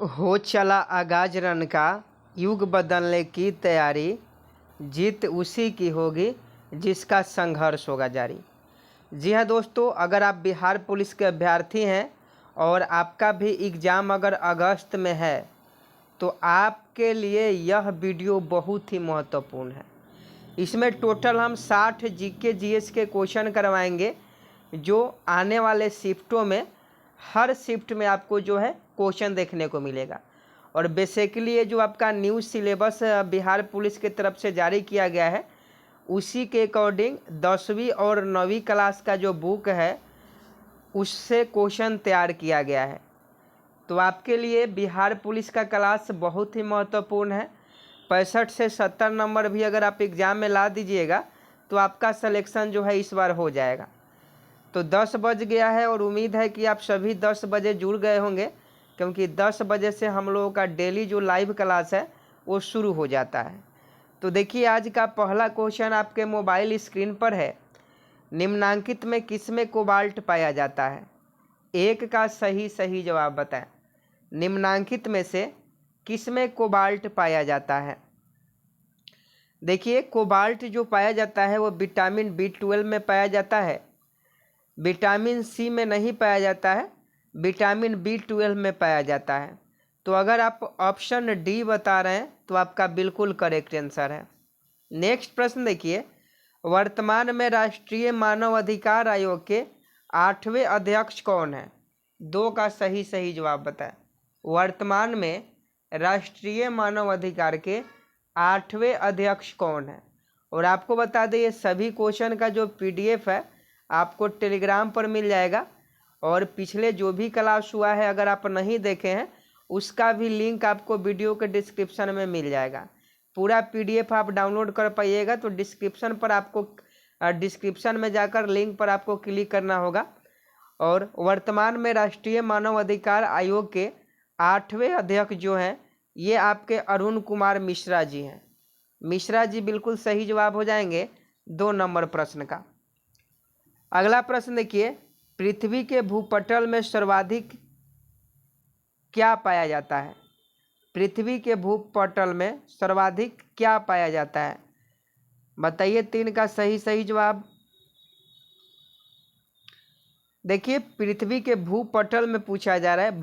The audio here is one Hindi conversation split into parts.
हो चला आगाज रन का, युग बदलने की तैयारी, जीत उसी की होगी जिसका संघर्ष होगा जारी। जी हाँ दोस्तों, अगर आप बिहार पुलिस के अभ्यर्थी हैं और आपका भी एग्ज़ाम अगर अगस्त में है तो आपके लिए यह वीडियो बहुत ही महत्वपूर्ण है। इसमें टोटल हम 60 जीके जीएस के क्वेश्चन करवाएंगे जो आने वाले शिफ्टों में हर शिफ्ट में आपको जो है क्वेश्चन देखने को मिलेगा। और बेसिकली ये जो आपका न्यू सिलेबस बिहार पुलिस की तरफ से जारी किया गया है उसी के अकॉर्डिंग 10वीं और 9वीं क्लास का जो बुक है उससे क्वेश्चन तैयार किया गया है। तो आपके लिए बिहार पुलिस का क्लास बहुत ही महत्वपूर्ण है। 65 से 70 नंबर भी अगर आप एग्ज़ाम में ला दीजिएगा तो आपका सिलेक्शन जो है इस बार हो जाएगा। तो 10 बज गया है और उम्मीद है कि आप सभी 10 बजे जुड़ गए होंगे, क्योंकि 10 बजे से हम लोगों का डेली जो लाइव क्लास है वो शुरू हो जाता है। तो देखिए, आज का पहला क्वेश्चन आपके मोबाइल स्क्रीन पर है। निम्नांकित में किसमें कोबाल्ट पाया जाता है? एक का सही जवाब बताएं। निम्नांकित में से किसमें कोबाल्ट पाया जाता है? देखिए, कोबाल्ट जो पाया जाता है वो विटामिन B12 में पाया जाता है, विटामिन सी में नहीं पाया जाता है, विटामिन B12 में पाया जाता है। तो अगर आप ऑप्शन डी बता रहे हैं तो आपका बिल्कुल करेक्ट आंसर है। नेक्स्ट प्रश्न देखिए, वर्तमान में राष्ट्रीय मानव अधिकार आयोग के 8वें अध्यक्ष कौन है? 2 का सही जवाब बताएं। वर्तमान में राष्ट्रीय मानव अधिकार के 8वें अध्यक्ष कौन है? और आपको बता दें, ये सभी क्वेश्चन का जो PDF है आपको टेलीग्राम पर मिल जाएगा। और पिछले जो भी क्लास हुआ है अगर आप नहीं देखे हैं उसका भी लिंक आपको वीडियो के डिस्क्रिप्शन में मिल जाएगा। पूरा PDF आप डाउनलोड कर पाइएगा तो डिस्क्रिप्शन पर आपको डिस्क्रिप्शन में जाकर लिंक पर आपको क्लिक करना होगा। और वर्तमान में राष्ट्रीय मानव अधिकार आयोग के 8वें अध्यक्ष जो हैं ये आपके अरुण कुमार मिश्रा जी हैं। मिश्रा जी बिल्कुल सही जवाब हो जाएंगे 2 नंबर प्रश्न का। अगला प्रश्न देखिए, पृथ्वी के भूपटल में सर्वाधिक क्या पाया जाता है? पृथ्वी के भूपटल में सर्वाधिक क्या पाया जाता है? बताइए 3 का सही जवाब। देखिए, पृथ्वी के भूपटल में पूछा जा रहा है,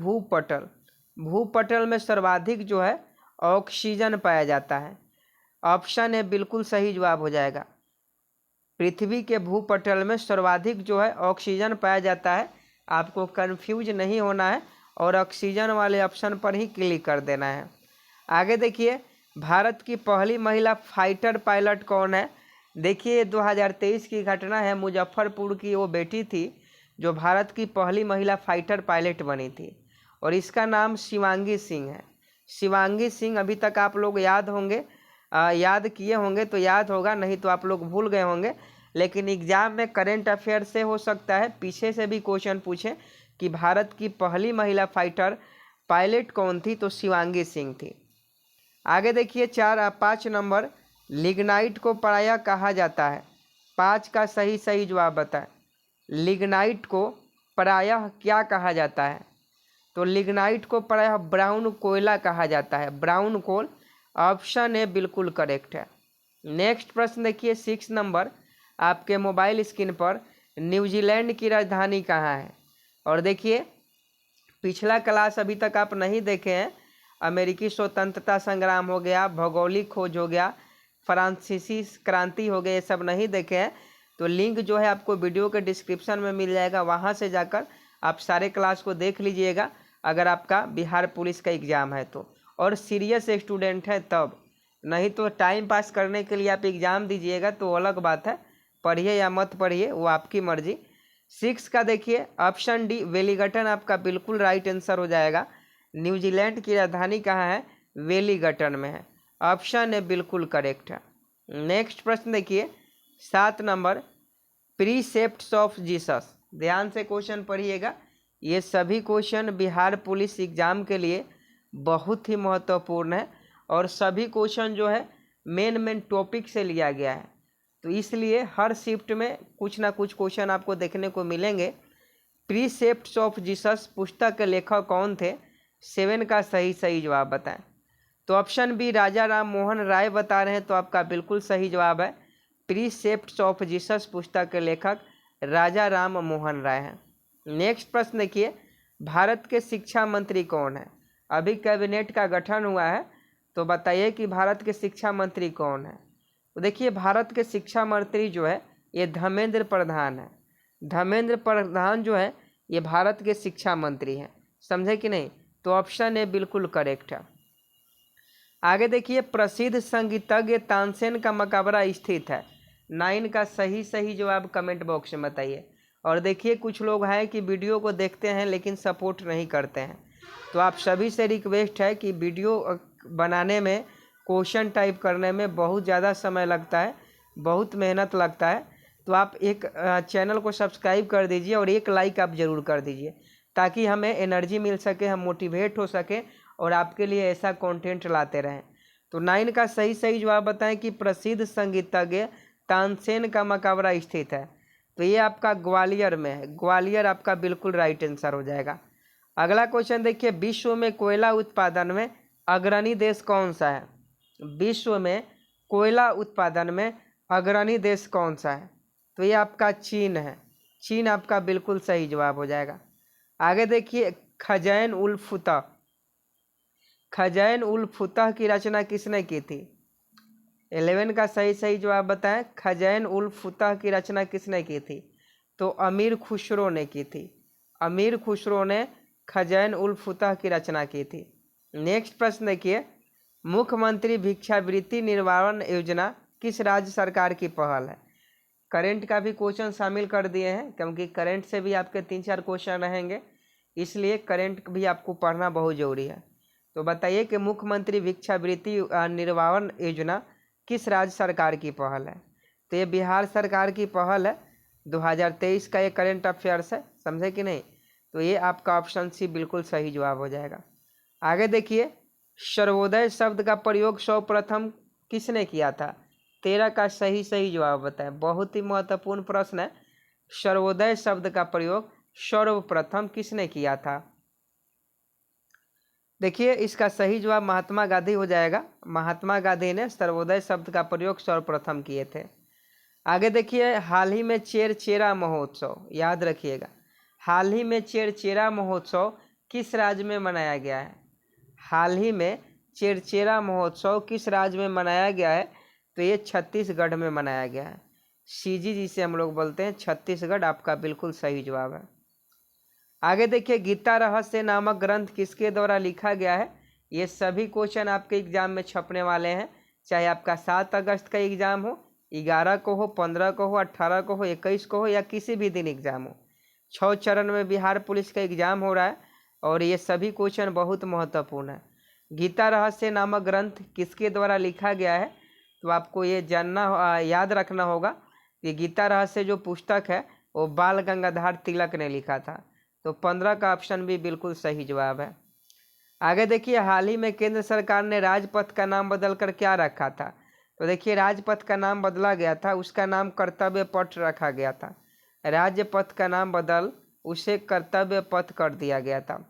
भूपटल में सर्वाधिक जो है ऑक्सीजन पाया जाता है। ऑप्शन ए बिल्कुल सही जवाब हो जाएगा। पृथ्वी के भूपटल में सर्वाधिक जो है ऑक्सीजन पाया जाता है। आपको कंफ्यूज नहीं होना है और ऑक्सीजन वाले ऑप्शन पर ही क्लिक कर देना है। आगे देखिए, भारत की पहली महिला फाइटर पायलट कौन है? देखिए, 2023 की घटना है। मुजफ्फरपुर की वो बेटी थी जो भारत की पहली महिला फाइटर पायलट बनी थी और इसका नाम शिवांगी सिंह है। शिवांगी सिंह अभी तक आप लोग याद होंगे, याद किए होंगे तो याद होगा, नहीं तो आप लोग भूल गए होंगे। लेकिन एग्जाम में करेंट अफेयर से हो सकता है पीछे से भी क्वेश्चन पूछे कि भारत की पहली महिला फाइटर पायलट कौन थी, तो शिवांगी सिंह थी। आगे देखिए, 5 नंबर, लिग्नाइट को प्रायः कहा जाता है। 5 का सही जवाब बताएं। लिग्नाइट को प्रायः क्या कहा जाता है? तो लिग्नाइट को प्रायः ब्राउन कोयला कहा जाता है, ब्राउन कोल। ऑप्शन ए बिल्कुल करेक्ट है। नेक्स्ट प्रश्न देखिए, 6 नंबर आपके मोबाइल स्क्रीन पर, न्यूजीलैंड की राजधानी कहाँ है? और देखिए, पिछला क्लास अभी तक आप नहीं देखे हैं, अमेरिकी स्वतंत्रता संग्राम हो गया, भौगोलिक खोज हो गया, फ्रांसीसी क्रांति हो गया, ये सब नहीं देखे हैं तो लिंक जो है आपको वीडियो के डिस्क्रिप्शन में मिल जाएगा, वहाँ से जाकर आप सारे क्लास को देख लीजिएगा अगर आपका बिहार पुलिस का एग्ज़ाम है तो, और सीरियस स्टूडेंट है तब। नहीं तो टाइम पास करने के लिए आप एग्ज़ाम दीजिएगा तो अलग बात है, पढ़िए या मत पढ़िए वो आपकी मर्जी। 6 का देखिए, ऑप्शन डी वेलिंगटन आपका बिल्कुल राइट आंसर हो जाएगा। न्यूजीलैंड की राजधानी कहाँ है? वेलिंगटन में है। ऑप्शन ए बिल्कुल करेक्ट है। नेक्स्ट प्रश्न देखिए, 7 नंबर, प्रीसेप्ट्स ऑफ जीसस। ध्यान से क्वेश्चन पढ़िएगा, ये सभी क्वेश्चन बिहार पुलिस एग्जाम के लिए बहुत ही महत्वपूर्ण है और सभी क्वेश्चन जो है मेन टॉपिक से लिया गया है। तो इसलिए हर शिफ्ट में कुछ ना कुछ क्वेश्चन आपको देखने को मिलेंगे। प्रीसेप्ट्स ऑफ जीसस पुस्तक के लेखक कौन थे? 7 का सही जवाब बताएं। तो ऑप्शन बी राजा राम मोहन राय बता रहे हैं, तो आपका बिल्कुल सही जवाब है। प्रीसेप्ट्स ऑफ जीसस पुस्तक के लेखक राजा राम मोहन राय हैं। नेक्स्ट प्रश्न देखिए, भारत के शिक्षा मंत्री कौन है? अभी कैबिनेट का गठन हुआ है, तो बताइए कि भारत के शिक्षा मंत्री कौन है? तो देखिए, भारत के शिक्षा मंत्री जो है ये धर्मेंद्र प्रधान है। धर्मेंद्र प्रधान जो है ये भारत के शिक्षा मंत्री हैं, समझे कि नहीं? तो ऑप्शन ए बिल्कुल करेक्ट है। आगे देखिए, प्रसिद्ध संगीतज्ञ तानसेन का मकबरा स्थित है। 9 का सही जवाब कमेंट बॉक्स में बताइए। और देखिए, कुछ लोग हैं कि वीडियो को देखते हैं लेकिन सपोर्ट नहीं करते हैं, तो आप सभी से रिक्वेस्ट है कि वीडियो बनाने में, क्वेश्चन टाइप करने में बहुत ज़्यादा समय लगता है, बहुत मेहनत लगता है, तो आप एक चैनल को सब्सक्राइब कर दीजिए और एक लाइक आप ज़रूर कर दीजिए, ताकि हमें एनर्जी मिल सके, हम मोटिवेट हो सके और आपके लिए ऐसा कंटेंट लाते रहें। तो 9 का सही जवाब बताएं कि प्रसिद्ध संगीतज्ञ तानसेन का मकबरा स्थित है। तो ये आपका ग्वालियर में है। ग्वालियर आपका बिल्कुल राइट आंसर हो जाएगा। अगला क्वेश्चन देखिए, विश्व में कोयला उत्पादन में अग्रणी देश कौन सा है? विश्व में कोयला उत्पादन में अग्रणी देश कौन सा है? तो ये आपका चीन है। चीन आपका बिल्कुल सही जवाब हो जाएगा। आगे देखिए, खजैन उल फुतह, खजैन उल फुतह की रचना किसने की थी? 11 का सही जवाब बताएं। खजैन उल फुतह की रचना किसने की थी? तो अमीर खुसरो ने की थी। अमीर खुसरो ने खजैन उल फुतह की रचना की थी। नेक्स्ट प्रश्न देखिए, मुख्यमंत्री भिक्षावृत्ति निवारण योजना किस राज्य सरकार की पहल है? करंट का भी क्वेश्चन शामिल कर दिए हैं, क्योंकि करंट से भी आपके 3-4 क्वेश्चन रहेंगे, इसलिए करंट भी आपको पढ़ना बहुत जरूरी है। तो बताइए कि मुख्यमंत्री भिक्षावृत्ति निवारण योजना किस राज्य सरकार की पहल है? तो ये बिहार सरकार की पहल है। 2023 का ये करंट अफेयर्स है, समझे कि नहीं? तो ये आपका ऑप्शन सी बिल्कुल सही जवाब हो जाएगा। आगे देखिए, सर्वोदय शब्द का प्रयोग सर्वप्रथम किसने किया था? 13 का सही जवाब बताएं। बहुत ही महत्वपूर्ण प्रश्न है। सर्वोदय शब्द का प्रयोग सर्वप्रथम किसने किया था? देखिए, इसका सही जवाब महात्मा गांधी हो जाएगा। महात्मा गांधी ने सर्वोदय शब्द का प्रयोग सर्वप्रथम किए थे। आगे देखिए, हाल ही में चेरचेरा महोत्सव, याद रखिएगा, हाल ही में चेरचेरा महोत्सव किस राज्य में मनाया गया है? हाल ही में चेरचेरा महोत्सव किस राज्य में मनाया गया है? तो ये छत्तीसगढ़ में मनाया गया है। सीजी जिसे हम लोग बोलते हैं, छत्तीसगढ़ आपका बिल्कुल सही जवाब है। आगे देखिए, गीता रहस्य नामक ग्रंथ किसके द्वारा लिखा गया है? ये सभी क्वेश्चन आपके एग्जाम में छपने वाले हैं, चाहे आपका 7 अगस्त का एग्जाम हो, 11 को हो, 15 को हो, 18 को हो, 21 को हो, या किसी भी दिन एग्जाम हो। 6 चरण में बिहार पुलिस का एग्जाम हो रहा है और ये सभी क्वेश्चन बहुत महत्वपूर्ण है। गीता रहस्य नामक ग्रंथ किसके द्वारा लिखा गया है? तो आपको ये जानना, याद रखना होगा कि गीता रहस्य जो पुस्तक है वो बाल गंगाधर तिलक ने लिखा था। तो 15 का ऑप्शन भी बिल्कुल सही जवाब है। आगे देखिए, हाल ही में केंद्र सरकार ने राजपथ का नाम बदलकर क्या रखा था? तो देखिए, राजपथ का नाम बदला गया था, उसका नाम कर्तव्य पथ रखा गया था। राजपथ का नाम बदल उसे कर्तव्य पथ कर दिया गया था।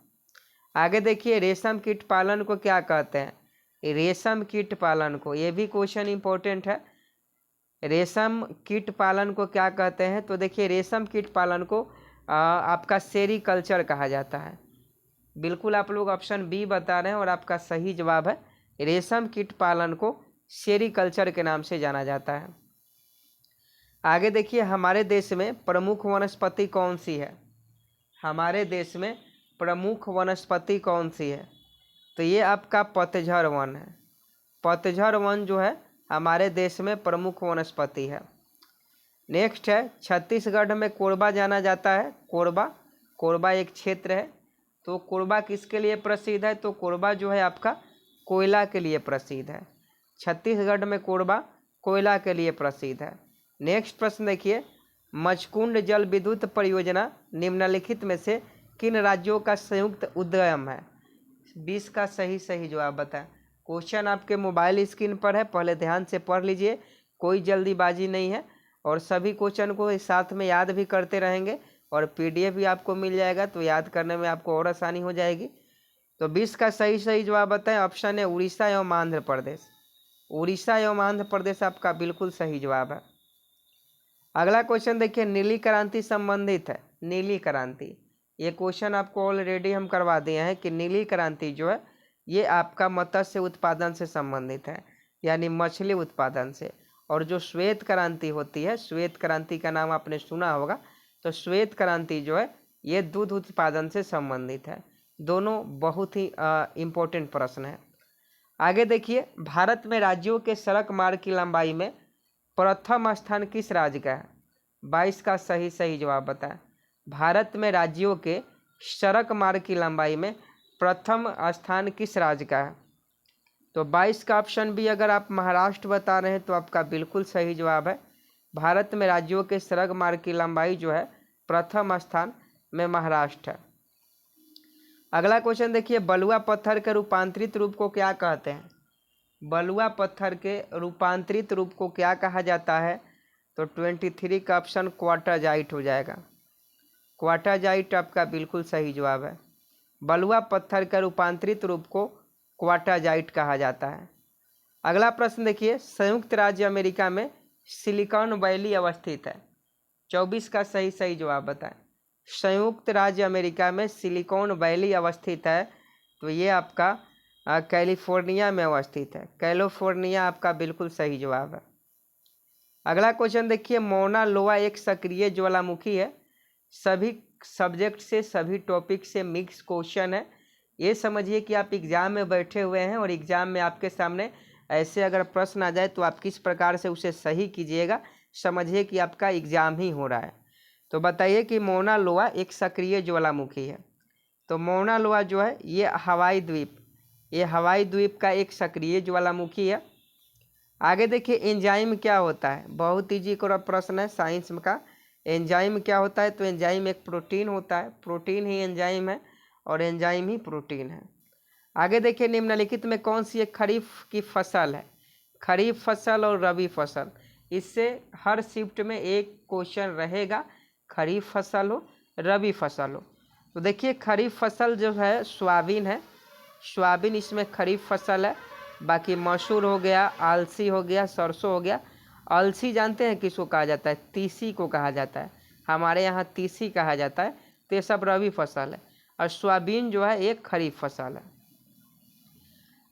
आगे देखिए, रेशम कीट पालन को क्या कहते हैं? रेशम कीट पालन को, ये भी क्वेश्चन इंपॉर्टेंट है। रेशम कीट पालन को क्या कहते हैं? तो देखिए, रेशम कीट पालन को आपका सेरीकल्चर कहा जाता है। बिल्कुल आप लोग ऑप्शन बी बता रहे हैं और आपका सही जवाब है। रेशम कीट पालन को सेरीकल्चर के नाम से जाना जाता है। आगे देखिए, हमारे देश में प्रमुख वनस्पति कौन सी है? हमारे देश में प्रमुख वनस्पति कौन सी है? तो ये आपका पतझड़ वन है। पतझड़ वन जो है हमारे देश में प्रमुख वनस्पति है। नेक्स्ट है, छत्तीसगढ़ में कोरबा जाना जाता है। कोरबा एक क्षेत्र है। तो कोरबा किसके लिए प्रसिद्ध है? तो कोरबा जो है आपका कोयला के लिए प्रसिद्ध है। छत्तीसगढ़ में कोरबा कोयला के लिए प्रसिद्ध है। नेक्स्ट प्रश्न देखिए, मचकुंड जल विद्युत परियोजना निम्नलिखित में से किन राज्यों का संयुक्त उद्यम है? 20 का सही जवाब बताएं। क्वेश्चन आपके मोबाइल स्क्रीन पर है, पहले ध्यान से पढ़ लीजिए, कोई जल्दीबाजी नहीं है, और सभी क्वेश्चन को साथ में याद भी करते रहेंगे और PDF भी आपको मिल जाएगा, तो याद करने में आपको और आसानी हो जाएगी। तो 20 का सही जवाब बताएं। ऑप्शन है उड़ीसा एवं आंध्र प्रदेश। उड़ीसा एवं आंध्र प्रदेश आपका बिल्कुल सही जवाब है। अगला क्वेश्चन देखिए, नीली क्रांति संबंधित है। नीली क्रांति, ये क्वेश्चन आपको ऑलरेडी हम करवा दिए हैं कि नीली क्रांति जो है ये आपका मत्स्य उत्पादन से संबंधित है, यानी मछली उत्पादन से। और जो श्वेत क्रांति होती है, श्वेत क्रांति का नाम आपने सुना होगा, तो श्वेत क्रांति जो है ये दूध उत्पादन से संबंधित है। दोनों बहुत ही इम्पोर्टेंट प्रश्न है। आगे देखिए, भारत में राज्यों के सड़क मार्ग की लंबाई में प्रथम स्थान किस राज्य का है? 22 का सही जवाब बताएं। भारत में राज्यों के सड़क मार्ग की लंबाई में प्रथम स्थान किस राज्य का है? तो 22 का ऑप्शन भी अगर आप महाराष्ट्र बता रहे हैं तो आपका बिल्कुल सही जवाब है। भारत में राज्यों के सड़क मार्ग की लंबाई जो है प्रथम स्थान में महाराष्ट्र है। अगला क्वेश्चन देखिए, बलुआ पत्थर के रूपांतरित रूप को क्या कहते हैं? बलुआ पत्थर के रूपांतरित रूप को क्या कहा जाता है? तो 23 का ऑप्शन क्वार्टरजाइट हो जाएगा। क्वार्टरजाइट आपका बिल्कुल सही जवाब है। बलुआ पत्थर के रूपांतरित रूप को क्वार्टरजाइट कहा जाता है। अगला प्रश्न देखिए, संयुक्त राज्य अमेरिका में सिलिकॉन वैली अवस्थित है। 24 का सही जवाब बताएं। संयुक्त राज्य अमेरिका में सिलिकॉन वैली अवस्थित है, तो ये आपका कैलिफोर्निया में अवस्थित है। कैलिफोर्निया आपका बिल्कुल सही जवाब है। अगला क्वेश्चन देखिए, मौना लोआ एक सक्रिय ज्वालामुखी है। सभी सब्जेक्ट से, सभी टॉपिक से मिक्स क्वेश्चन है। ये समझिए कि आप एग्ज़ाम में बैठे हुए हैं और एग्ज़ाम में आपके सामने ऐसे अगर प्रश्न आ जाए तो आप किस प्रकार से उसे सही कीजिएगा, समझिए कि आपका एग्ज़ाम ही हो रहा है। तो बताइए कि मौना लोआ एक सक्रिय ज्वालामुखी है। तो मौना लोआ जो है ये हवाई द्वीप का एक सक्रिय ज्वालामुखी है। आगे देखिए, एंजाइम क्या होता है? बहुत ईजी का प्रश्न है साइंस का। एंजाइम क्या होता है? तो एंजाइम एक प्रोटीन होता है। प्रोटीन ही एंजाइम है और एंजाइम ही प्रोटीन है। आगे देखिए, निम्नलिखित में कौन सी एक खरीफ की फसल है? खरीफ फसल और रबी फसल, इससे हर शिफ्ट में एक क्वेश्चन रहेगा, खरीफ फसल हो रबी फसल हो। तो देखिए, खरीफ फसल जो है सोयाबीन है। सोयाबीन इसमें खरीफ फसल है। बाकी मसूर हो गया, अलसी हो गया, सरसों हो गया। अलसी जानते हैं किसको कहा जाता है? तीसी को कहा जाता है। हमारे यहाँ तीसी कहा जाता है। तो ये सब रबी फसल है और सोयाबीन जो है एक खरीफ फसल है।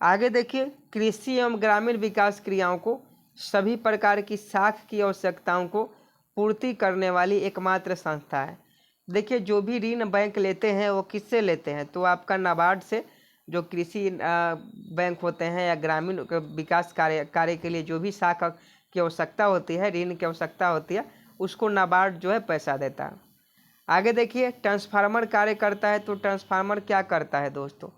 आगे देखिए, कृषि एवं ग्रामीण विकास क्रियाओं को सभी प्रकार की साख की आवश्यकताओं को पूर्ति करने वाली एकमात्र संस्था है। देखिए, जो भी ऋण बैंक लेते हैं वो किससे लेते हैं? तो आपका नाबार्ड से। जो कृषि बैंक होते हैं या ग्रामीण विकास कार्य के लिए जो भी साख की आवश्यकता होती है, ऋण की आवश्यकता होती है, उसको नाबार्ड जो है पैसा देता है। आगे देखिए, ट्रांसफार्मर कार्य करता है। तो ट्रांसफार्मर क्या करता है दोस्तों?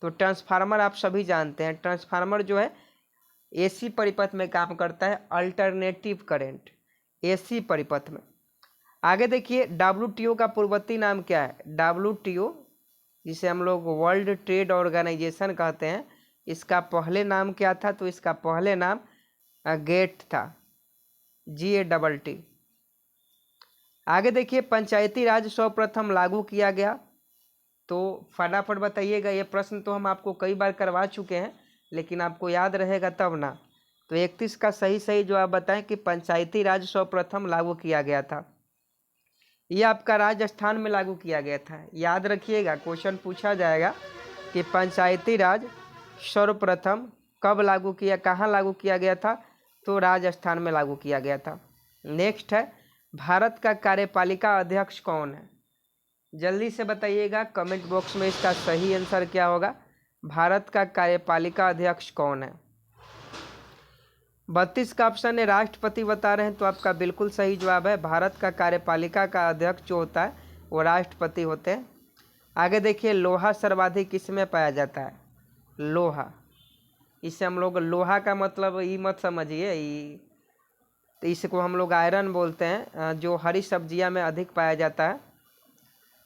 तो ट्रांसफार्मर आप सभी जानते हैं, ट्रांसफार्मर जो है एसी परिपथ में काम करता है, अल्टरनेटिव करंट, एसी परिपथ में। आगे देखिए, WTO का पूर्ववर्ती नाम क्या है? WTO, जिसे हम लोग वर्ल्ड ट्रेड ऑर्गेनाइजेशन कहते हैं, इसका पहले नाम क्या था? तो इसका पहले नाम गेट था, GATT। आगे देखिए, पंचायती राज सर्वप्रथम लागू किया गया। तो फटाफट बताइएगा, ये प्रश्न तो हम आपको कई बार करवा चुके हैं, लेकिन आपको याद रहेगा तब ना। तो 31 का सही जवाब बताएं कि पंचायती राज सर्वप्रथम लागू किया गया था। ये आपका राजस्थान में लागू किया गया था। याद रखिएगा, क्वेश्चन पूछा जाएगा कि पंचायती राज सर्वप्रथम कब लागू किया, कहाँ लागू किया गया था? तो राजस्थान में लागू किया गया था। नेक्स्ट है, भारत का कार्यपालिका अध्यक्ष कौन है? जल्दी से बताइएगा कमेंट बॉक्स में, इसका सही आंसर क्या होगा? भारत का कार्यपालिका अध्यक्ष कौन है? 32 का ऑप्शन है राष्ट्रपति बता रहे हैं, तो आपका बिल्कुल सही जवाब है। भारत का कार्यपालिका का अध्यक्ष जो होता है वो राष्ट्रपति होते हैं। आगे देखिए, लोहा सर्वाधिक किसमें पाया जाता है? लोहा, इसे हम लोग, लोहा का मतलब ये मत समझिए, तो इसको हम लोग आयरन बोलते हैं, जो हरी सब्जियां में अधिक पाया जाता है।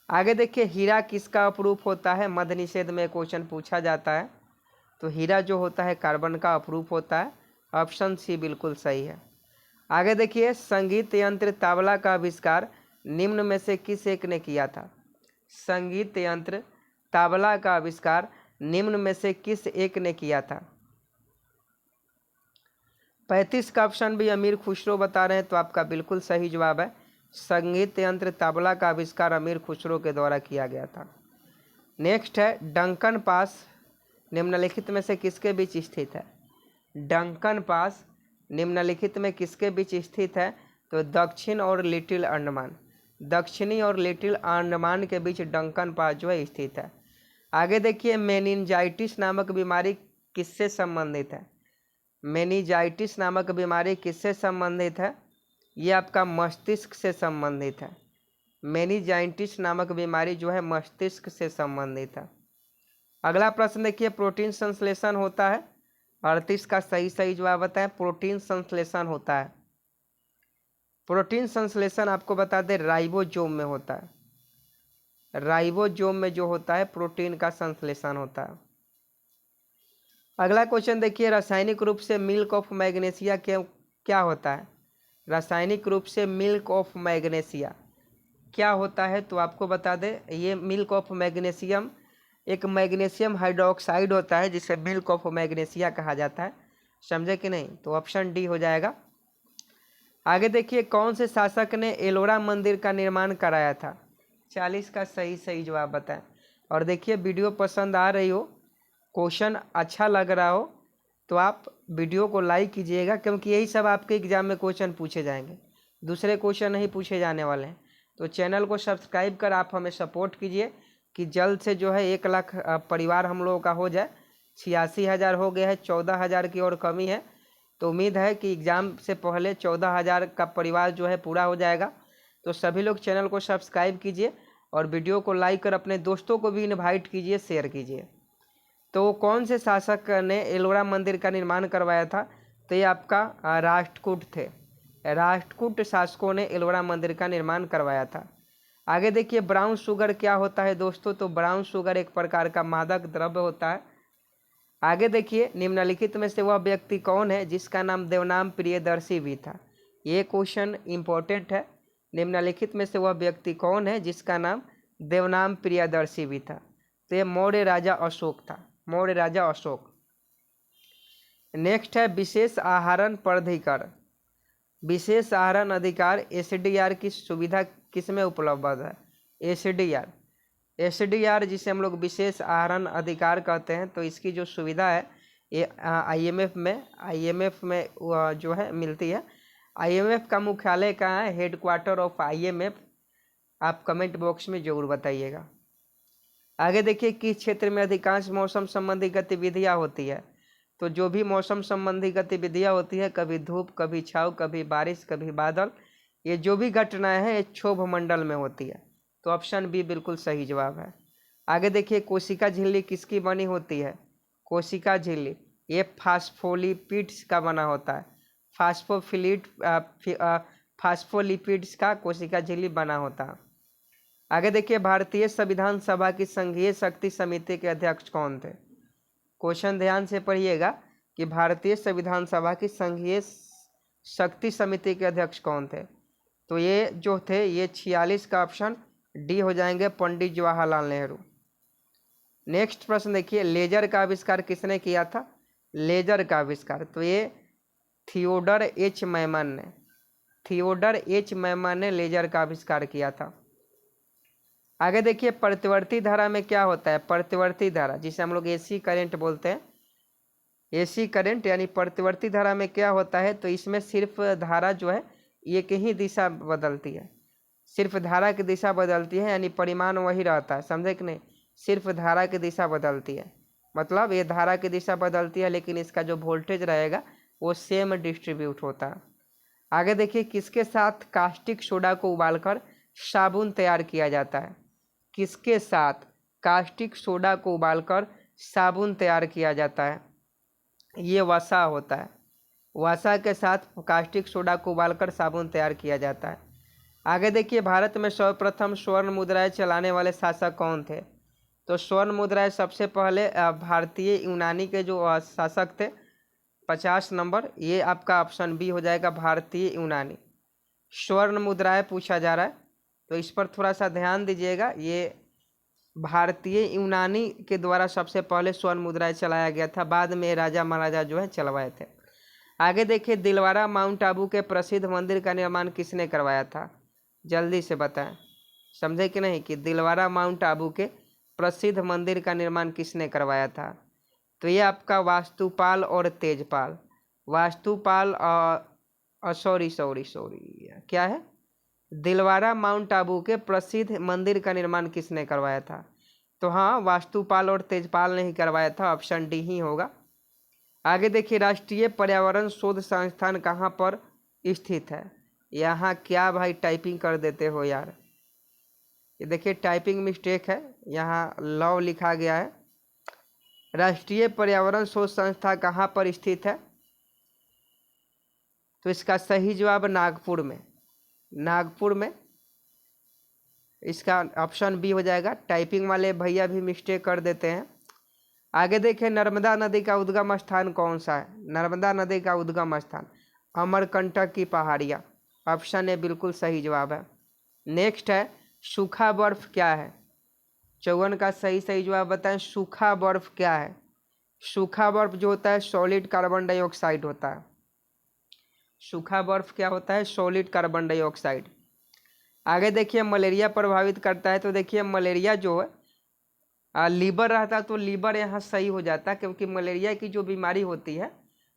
आगे देखिए, हीरा किसका अपरूप होता है? मद्य निषेध में क्वेश्चन पूछा जाता है। तो हीरा जो होता है कार्बन का अपरूप होता है। ऑप्शन सी बिल्कुल सही है। आगे देखिए, संगीत यंत्र तबला का आविष्कार निम्न में से किस एक ने किया था? संगीत यंत्र तबला का आविष्कार निम्न में से किस एक ने किया था? 35 का ऑप्शन भी अमीर खुसरो बता रहे हैं, तो आपका बिल्कुल सही जवाब है संगीत यंत्र तबला का आविष्कार अमीर खुसरो के द्वारा किया गया था। नेक्स्ट है डंकन पास निम्नलिखित में से किसके बीच स्थित है? डंकन पास निम्नलिखित में किसके बीच स्थित है? तो दक्षिण और लिटिल अंडमान, दक्षिणी और लिटिल अंडमान के बीच डंकन पास जो है स्थित है। आगे देखिए मेनिंजाइटिस नामक बीमारी किससे संबंधित है? मेनिंजाइटिस नामक बीमारी किससे संबंधित है? ये आपका मस्तिष्क से संबंधित है। मेनिंजाइटिस नामक बीमारी जो है मस्तिष्क से संबंधित है। अगला प्रश्न देखिए प्रोटीन संश्लेषण होता है? 38 का सही जवाब बताएं। प्रोटीन संश्लेषण होता है। प्रोटीन संश्लेषण आपको बता दें राइबोसोम में होता है। राइबोसोम में जो होता है प्रोटीन का संश्लेषण होता है। अगला क्वेश्चन देखिए रासायनिक रूप से मिल्क ऑफ मैग्नीशिया क्या होता है? रासायनिक रूप से मिल्क ऑफ मैग्नीशिया क्या होता है? तो आपको बता दें ये मिल्क ऑफ मैग्नीशियम एक मैग्नीशियम हाइड्रोक्साइड होता है जिसे मिल्क ऑफ मैग्नीशिया कहा जाता है। समझे कि नहीं? तो ऑप्शन डी हो जाएगा। आगे देखिए कौन से शासक ने एलोरा मंदिर का निर्माण कराया था? 40 का सही जवाब बताएं। और देखिए वीडियो पसंद आ रही हो, क्वेश्चन अच्छा लग रहा हो तो आप वीडियो को लाइक कीजिएगा, क्योंकि यही सब आपके एग्जाम में क्वेश्चन पूछे जाएंगे, दूसरे क्वेश्चन नहीं पूछे जाने वाले हैं। तो चैनल को सब्सक्राइब कर आप हमें सपोर्ट कीजिए कि जल्द से जो है 1 लाख परिवार हम लोगों का हो जाए। 86,000 हो गया है, 14,000 की और कमी है। तो उम्मीद है कि एग्ज़ाम से पहले 14,000 का परिवार जो है पूरा हो जाएगा। तो सभी लोग चैनल को सब्सक्राइब कीजिए और वीडियो को लाइक कर अपने दोस्तों को भी इनवाइट कीजिए, शेयर कीजिए। तो कौन से शासक ने एलोरा मंदिर का निर्माण करवाया था? तो ये आपका राष्ट्रकूट थे। राष्ट्रकूट शासकों ने एलोरा मंदिर का निर्माण करवाया था। आगे देखिए ब्राउन शुगर क्या होता है दोस्तों? तो ब्राउन शुगर एक प्रकार का मादक द्रव्य होता है। आगे देखिए निम्नलिखित में से वह व्यक्ति कौन है जिसका नाम देवनाम प्रियदर्शी भी था? ये क्वेश्चन इंपॉर्टेंट है। निम्नलिखित में से वह व्यक्ति कौन है जिसका नाम देवनाम प्रियदर्शी भी था? तो ये मौर्य राजा अशोक था, मौर्य राजा अशोक। नेक्स्ट है विशेष आहरण प्राधिकार। विशेष आहरण अधिकार एसडीआर की सुविधा किसमें उपलब्ध है? एसडीआर जिसे हम लोग विशेष आहरण अधिकार कहते हैं, तो इसकी जो सुविधा है ये आईएमएफ में जो है मिलती है। आईएमएफ का मुख्यालय कहाँ है? हेडक्वार्टर ऑफ आईएमएफ आप कमेंट बॉक्स में जरूर बताइएगा। आगे देखिए किस क्षेत्र में अधिकांश मौसम संबंधी गतिविधियाँ होती है? तो जो भी मौसम संबंधी गतिविधियाँ होती है, कभी धूप, कभी छाँव, कभी बारिश, कभी बादल, ये जो भी घटनाएं हैं ये क्षोभ मंडल में होती है। तो ऑप्शन बी बिल्कुल सही जवाब है। आगे देखिए कोशिका झिल्ली किसकी बनी होती है? कोशिका झिल्ली ये फास्फोलिपिड्स का बना होता है। फास्फोलिपिड्स का कोशिका झिल्ली बना होता है। आगे देखिए भारतीय संविधान सभा की संघीय शक्ति समिति के अध्यक्ष कौन थे? क्वेश्चन ध्यान से पढ़िएगा कि भारतीय संविधान सभा की संघीय शक्ति समिति के अध्यक्ष कौन थे? तो ये जो थे ये 46 का ऑप्शन डी हो जाएंगे, पंडित जवाहरलाल नेहरू। नेक्स्ट प्रश्न देखिए लेजर का आविष्कार किसने किया था? लेजर का आविष्कार तो ये थियोडर एच मैमन ने लेजर का आविष्कार किया था। आगे देखिए प्रतिवर्ती धारा में क्या होता है? प्रतिवर्ती धारा जिसे हम लोग एसी करंट बोलते हैं, एसी करंट यानी प्रतिवर्ती धारा में क्या होता है? तो इसमें सिर्फ धारा जो है एक ही दिशा बदलती है, सिर्फ धारा की दिशा बदलती है, यानी परिमाण वही रहता है। समझे कि नहीं? सिर्फ धारा की दिशा बदलती है, मतलब ये धारा की दिशा बदलती है लेकिन इसका जो वोल्टेज रहेगा वो सेम डिस्ट्रीब्यूट होता है। आगे देखिए किसके साथ कास्टिक सोडा को उबालकर साबुन तैयार किया जाता है? किसके साथ कास्टिक सोडा को उबालकर साबुन तैयार किया जाता है? ये वसा होता है। वसा के साथ कास्टिक सोडा को उबालकर साबुन तैयार किया जाता है। आगे देखिए भारत में सर्वप्रथम स्वर्ण मुद्राएं चलाने वाले शासक कौन थे? तो स्वर्ण मुद्राएं सबसे पहले भारतीय यूनानी के जो शासक थे 50 नंबर, ये आपका ऑप्शन बी हो जाएगा, भारतीय यूनानी। स्वर्ण मुद्राएं पूछा जा रहा है तो इस पर थोड़ा सा ध्यान दीजिएगा। ये भारतीय यूनानी के द्वारा सबसे पहले स्वर्ण मुद्राएं चलाया गया था, बाद में राजा महाराजा जो है चलवाए थे। आगे देखिए, दिलवारा माउंट आबू के प्रसिद्ध मंदिर का निर्माण किसने करवाया था? जल्दी से बताएं, समझे कि नहीं कि दिलवारा माउंट आबू के प्रसिद्ध मंदिर का निर्माण किसने करवाया था? तो ये आपका वास्तुपाल और तेजपाल। वास्तुपाल सॉरी क्या है? दिलवारा माउंट आबू के प्रसिद्ध मंदिर का निर्माण किसने करवाया था? तो हाँ, वास्तुपाल और तेजपाल ने ही करवाया था, ऑप्शन डी ही होगा। आगे देखिए, राष्ट्रीय पर्यावरण शोध संस्थान कहाँ पर स्थित है? यहाँ क्या भाई टाइपिंग कर देते हो यार, ये देखिए टाइपिंग मिस्टेक है, यहाँ लॉ लिखा गया है। राष्ट्रीय पर्यावरण शोध संस्था कहाँ पर स्थित है? तो इसका सही जवाब नागपुर में। नागपुर में इसका ऑप्शन बी हो जाएगा। टाइपिंग वाले भैया भी मिस्टेक कर देते हैं। आगे देखें, नर्मदा नदी का उद्गम स्थान कौन सा है? नर्मदा नदी का उद्गम स्थान अमरकंटक की पहाड़ियाँ, ऑप्शन ए बिल्कुल सही जवाब है। नेक्स्ट है, सूखा बर्फ क्या है? 54 का सही जवाब बताएं। सूखा बर्फ क्या है? सूखा बर्फ जो होता है सॉलिड कार्बन डाइऑक्साइड होता है। सूखा बर्फ क्या होता है? Solid carbon dioxide. आगे देखिए, मलेरिया प्रभावित करता है, तो देखिए मलेरिया जो है लीवर रहता है, तो लीवर यहाँ सही हो जाता है, क्योंकि मलेरिया की जो बीमारी होती है,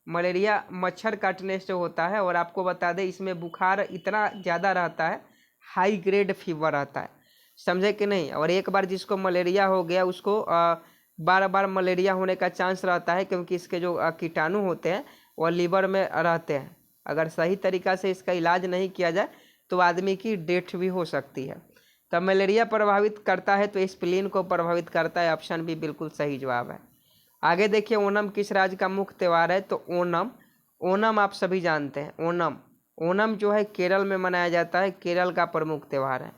मलेरिया मच्छर काटने से होता है। और आपको बता दें, इसमें बुखार इतना ज़्यादा रहता है, हाई ग्रेड फीवर रहता है, समझे कि नहीं। और एक बार जिसको मलेरिया हो गया उसको बार बार मलेरिया होने का चांस रहता है, क्योंकि इसके जो कीटाणु होते हैं वो लीवर में रहते हैं। अगर सही तरीक़ा से इसका इलाज नहीं किया जाए तो आदमी की डेथ भी हो सकती है। तो मलेरिया प्रभावित करता है तो स्प्लीन को प्रभावित करता है, ऑप्शन बी बिल्कुल सही जवाब है। आगे देखिए, ओणम किस राज्य का मुख्य त्यौहार है? तो ओणम आप सभी जानते हैं। ओणम जो है केरल में मनाया जाता है, केरल का प्रमुख त्यौहार है।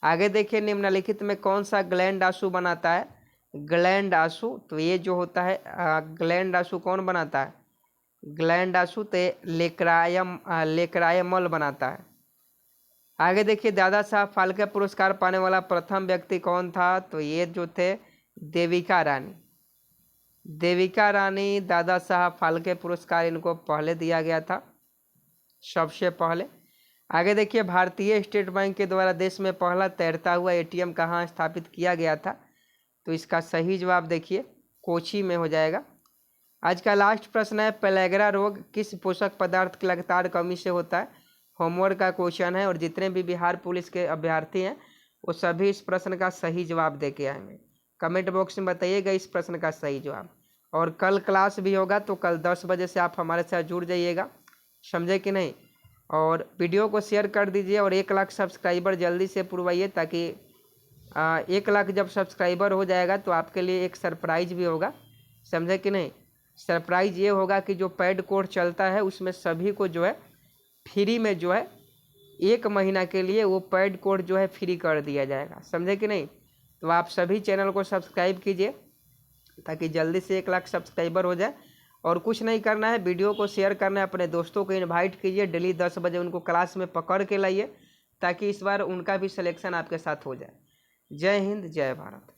आगे देखिए, निम्नलिखित में कौन सा ग्लैंड आंसू बनाता है? ग्लैंड आंसू, तो ये जो होता है ग्लैंड आंसू कौन बनाता है? ग्लैंड आंसू तो लेक्रायमल बनाता है। आगे देखिए, दादा साहब फाल्के पुरस्कार पाने वाला प्रथम व्यक्ति कौन था? तो ये जो थे देविका रानी दादा साहब फाल्के पुरस्कार इनको पहले दिया गया था, सबसे पहले। आगे देखिए, भारतीय स्टेट बैंक के द्वारा देश में पहला तैरता हुआ एटीएम कहाँ स्थापित किया गया था? तो इसका सही जवाब देखिए कोची में हो जाएगा। आज का लास्ट प्रश्न है, पेलेग्रा रोग किस पोषक पदार्थ की लगातार कमी से होता है? होमवर्क का क्वेश्चन है, और जितने भी बिहार पुलिस के अभ्यर्थी हैं वो सभी इस प्रश्न का सही जवाब दे के आएंगे। कमेंट बॉक्स में बताइएगा इस प्रश्न का सही जवाब। और कल क्लास भी होगा, तो कल 10 बजे से आप हमारे साथ जुड़ जाइएगा, समझे कि नहीं। और वीडियो को शेयर कर दीजिए, और 1 लाख सब्सक्राइबर जल्दी से पुरवाइए, ताकि 1 लाख जब सब्सक्राइबर हो जाएगा तो आपके लिए एक सरप्राइज भी होगा, समझे कि नहीं। सरप्राइज ये होगा कि जो पेड कोर्स चलता है उसमें सभी को जो है फ्री में जो है 1 महीना के लिए वो पेड कोर्स जो है फ्री कर दिया जाएगा, समझे कि नहीं। तो आप सभी चैनल को सब्सक्राइब कीजिए ताकि जल्दी से 1 लाख सब्सक्राइबर हो जाए। और कुछ नहीं करना है, वीडियो को शेयर करना है, अपने दोस्तों को इनवाइट कीजिए, डेली 10 बजे उनको क्लास में पकड़ के लाइए, ताकि इस बार उनका भी सिलेक्शन आपके साथ हो जाए। जय हिंद, जय भारत।